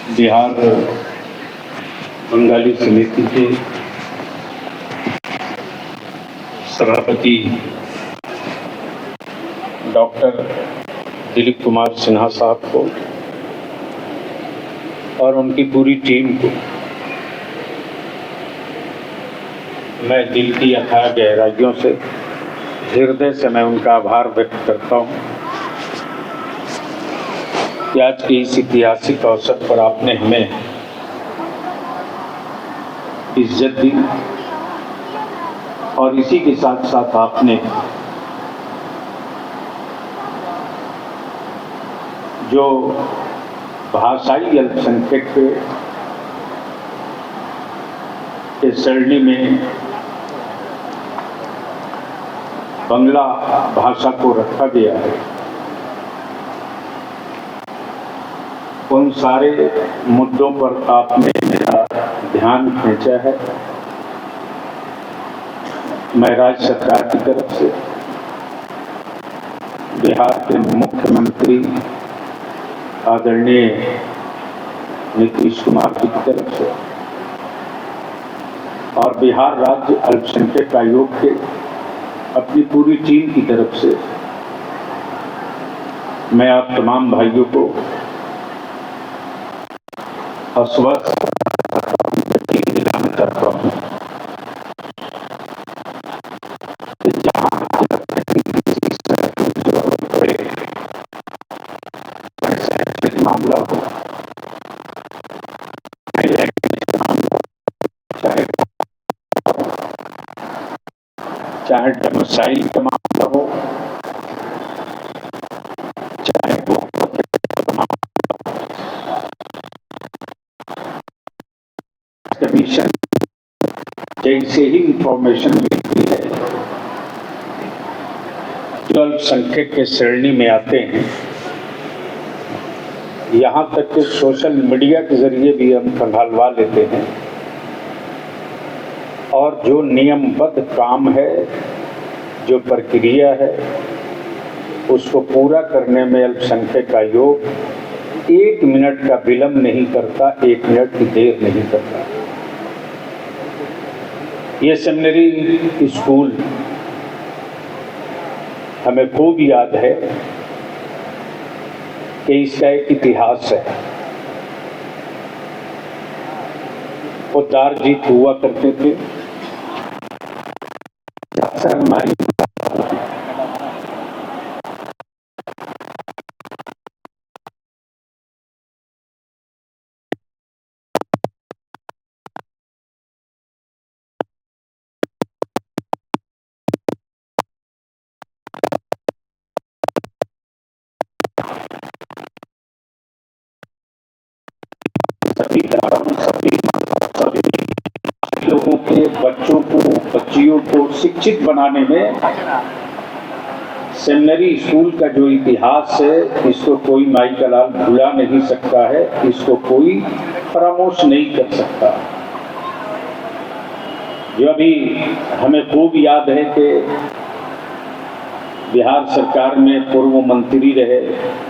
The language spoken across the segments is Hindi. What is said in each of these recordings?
बिहार बंगाली समिति के सभापति डॉक्टर दिलीप कुमार सिन्हा साहब को और उनकी पूरी टीम को मैं दिल की अथाह गहराइयों से, हृदय से मैं उनका आभार व्यक्त करता हूँ कि आज के इस ऐतिहासिक अवसर पर आपने हमें इज्जत दी और इसी के साथ साथ आपने जो भाषाई अल्पसंख्यक के श्रेणी में बंगला भाषा को रखा गया है, उन सारे मुद्दों पर आपने मेरा ध्यान खींचा है। मैं राज्य सरकार की तरफ से, बिहार के मुख्यमंत्री आदरणीय नीतीश कुमार की तरफ से और बिहार राज्य अल्पसंख्यक आयोग के अपनी पूरी टीम की तरफ से मैं आप तमाम भाइयों को आश्वस्त करता हूँ मामला हो, चाहे डोमिसाइल का मामला हो, चाहे वो कमीशन जैसे ही इंफॉर्मेशन मिलती है जो अल्पसंख्यक के श्रेणी में आते हैं, यहाँ तक कि सोशल मीडिया के जरिए भी हम खंगालवा लेते हैं और जो नियमबद्ध काम है, जो प्रक्रिया है, उसको पूरा करने में अल्पसंख्यक आयोग 1 मिनट का विलंब नहीं करता, 1 मिनट की देर नहीं करता। ये सेमिनरी स्कूल हमें खूब याद है कि इसका एक इतिहास है। उद्धार जीत हुआ करते थे, हमारी लोगों के बच्चों को, बच्चियों को शिक्षित बनाने में सेमिनरी स्कूल का जो इतिहास है, इसको कोई माई का लाल भुला नहीं सकता है, इसको कोई फरामोश नहीं कर सकता। जो अभी हमें खूब याद है कि बिहार सरकार में पूर्व मंत्री रहे,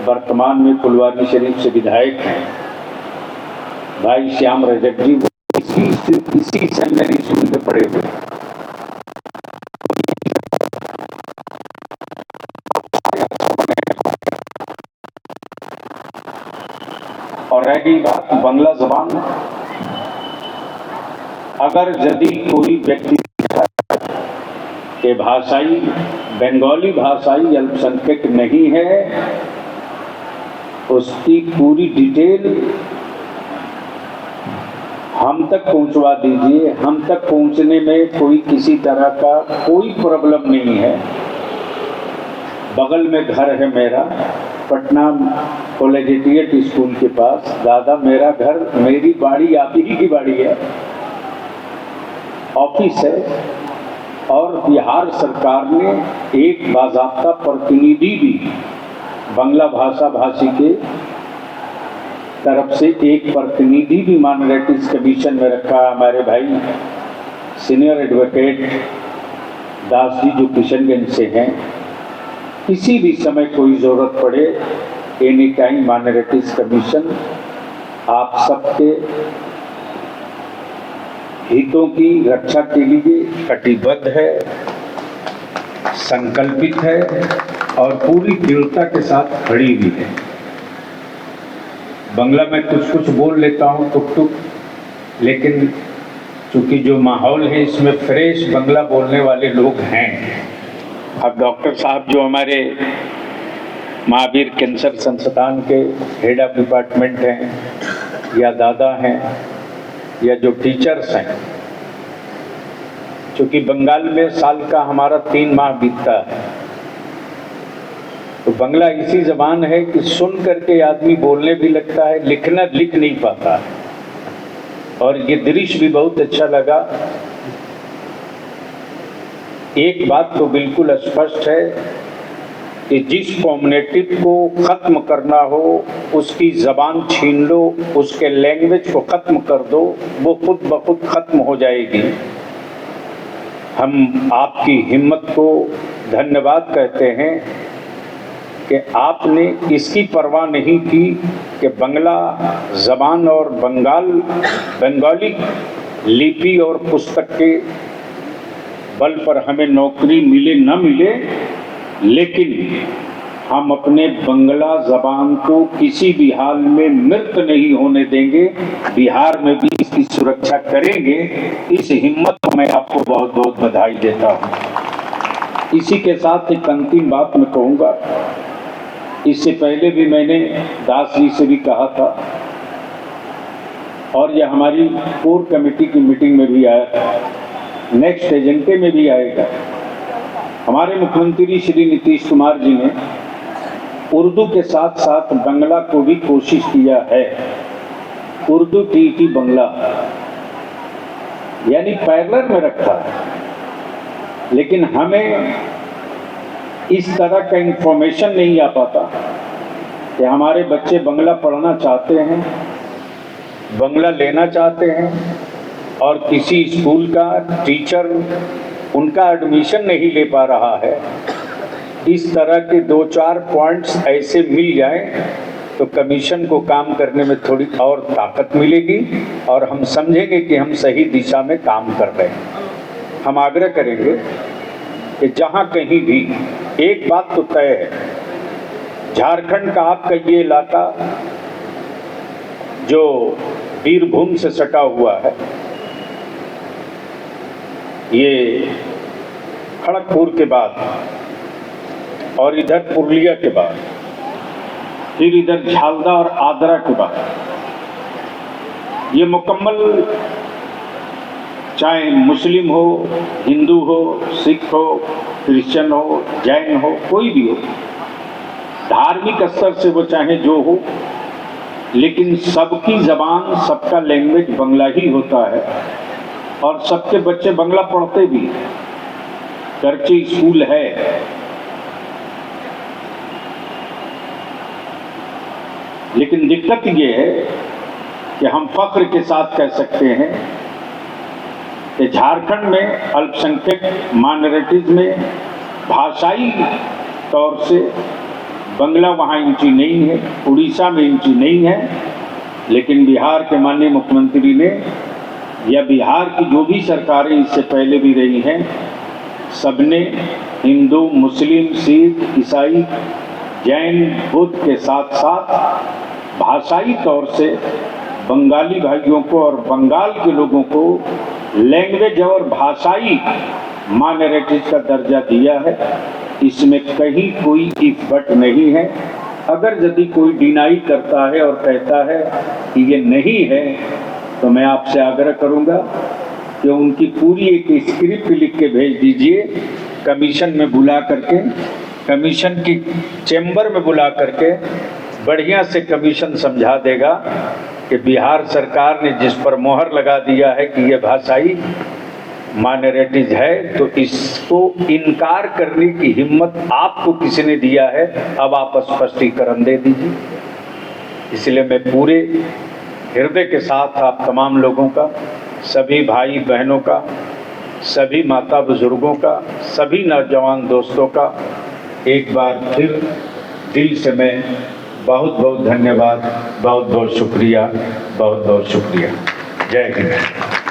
वर्तमान में फुलवारी शरीफ से विधायक हैं भाई श्याम रजक जी, इसी सेमिनरी स्कूल में पढ़े हुए। और रह गई बात बांग्ला जबान, अगर यदि कोई व्यक्ति के भाषाई बंगाली भाषाई अल्पसंख्यक नहीं है, उसकी पूरी डिटेल हम तक पहुंचवा दीजिए। हम तक पहुंचने में कोई किसी तरह का कोई प्रॉब्लम नहीं है। बगल में घर है मेरा, पटना कॉलेजिएट स्कूल के पास। दादा, मेरा घर, मेरी बाड़ी आप ही की बाड़ी है, ऑफिस है, और बिहार सरकार ने एक बाज़ाब्ता प्रतिनिधि भी बांग्ला भाषा भाषी के तरफ से एक प्रतिनिधि भी माइनॉरिटीज कमीशन में रखा। हमारे भाई सीनियर एडवोकेट दास जी जो किशनगंज से हैं, किसी भी समय कोई ज़रूरत पड़े, एनी टाइम माइनॉरिटीज कमीशन आप सबके हितों की रक्षा के लिए कटिबद्ध है, संकल्पित है और पूरी दृढ़ता के साथ खड़ी हुई है। बंगला में कुछ बोल लेता हूँ टुक, लेकिन चूंकि जो माहौल है इसमें फ्रेश बंगला बोलने वाले लोग हैं। अब डॉक्टर साहब जो हमारे महावीर कैंसर संस्थान के हेड ऑफ डिपार्टमेंट हैं, या दादा हैं, या जो टीचर्स हैं, चूँकि बंगाल में साल का हमारा 3 माह बीतता है, तो बंगला ऐसी ज़बान है कि सुन करके आदमी बोलने भी लगता है, लिख नहीं पाता है। और ये दृश्य भी बहुत अच्छा लगा। एक बात तो बिल्कुल स्पष्ट है कि जिस कम्युनिटी को ख़त्म करना हो, उसकी ज़बान छीन लो, उसके लैंग्वेज को ख़त्म कर दो, वो खुद ब खुद ख़त्म हो जाएगी। हम आपकी हिम्मत को धन्यवाद कहते हैं कि आपने इसकी परवाह नहीं की कि बंगला ज़बान और बंगाली लिपि और पुस्तक के बल पर हमें नौकरी मिले न मिले, लेकिन हम अपने बंगला ज़बान को किसी भी हाल में मृत नहीं होने देंगे, बिहार में भी इसकी सुरक्षा करेंगे। इस हिम्मत को मैं आपको बहुत बहुत बधाई देता हूँ। इसी के साथ एक अंतिम बात मैं कहूँगा। इससे पहले भी मैंने दास जी से भी कहा था और यह हमारी कोर कमेटी की मीटिंग में भी आया था, नेक्स्ट एजेंडे में भी आएगा। हमारे मुख्यमंत्री श्री नीतीश कुमार जी ने उर्दू के साथ साथ बंगला को भी कोशिश किया है। उर्दू टीटी बंगला यानी पैरेलल में रखा है, लेकिन हमें इस तरह का इंफॉर्मेशन नहीं आ पाता कि हमारे बच्चे बंगला पढ़ना चाहते हैं, बंगला लेना चाहते हैं और किसी स्कूल का टीचर उनका एडमिशन नहीं ले पा रहा है। इस तरह के 2-4 पॉइंट्स ऐसे मिल जाएं तो कमीशन को काम करने में थोड़ी और ताकत मिलेगी और हम समझेंगे कि हम सही दिशा में काम कर रहे हैं। हम आग्रह करेंगे कि जहाँ कहीं भी, एक बात तो तय है, झारखंड का आपका ये इलाका जो बीरभूम से सटा हुआ है, ये खड़गपुर के बाद और इधर पुरुलिया के बाद, फिर इधर झालदा और आद्रा के बाद, ये मुकम्मल चाहे मुस्लिम हो, हिंदू हो, सिख हो, क्रिश्चियन हो, जैन हो, कोई भी हो, धार्मिक स्तर से वो चाहे जो हो, लेकिन सबकी ज़बान, सबका लैंग्वेज बंगला ही होता है और सबके बच्चे बंगला पढ़ते भी, करची स्कूल है। लेकिन दिक्कत ये है कि हम फख्र के साथ कह सकते हैं कि झारखंड में अल्पसंख्यक माइनॉरिटीज में भाषाई तौर से बंगला वहाँ इंची नहीं है, उड़ीसा में इंची नहीं है, लेकिन बिहार के माननीय मुख्यमंत्री ने या बिहार की जो भी सरकारें इससे पहले भी रही हैं, सबने हिंदू, मुस्लिम, सिख, ईसाई, जैन, बुद्ध के साथ साथ भाषाई तौर से बंगाली भाइयों को और बंगाल के लोगों को लैंग्वेज और भाषाई माइनॉरिटीज का दर्जा दिया है। इसमें कहीं कोई इफ बट नहीं है। अगर यदि कोई डिनाई करता है और कहता है कि ये नहीं है, तो मैं आपसे आग्रह करूंगा कि उनकी पूरी एक स्क्रिप्ट लिख के भेज दीजिए, कमीशन में बुला करके, कमीशन की चैम्बर में बुला करके बढ़िया से कमीशन समझा देगा कि बिहार सरकार ने जिस पर मोहर लगा दिया है कि ये भाषाई माइनॉरिटीज है, तो इसको इनकार करने की हिम्मत आपको किसी ने दिया है, अब आप स्पष्टीकरण दे दीजिए। इसलिए मैं पूरे हृदय के साथ आप तमाम लोगों का, सभी भाई बहनों का, सभी माता बुजुर्गों का, सभी नौजवान दोस्तों का एक बार फिर दिल से मैं बहुत बहुत धन्यवाद, बहुत बहुत शुक्रिया, बहुत बहुत शुक्रिया। जय हिंद।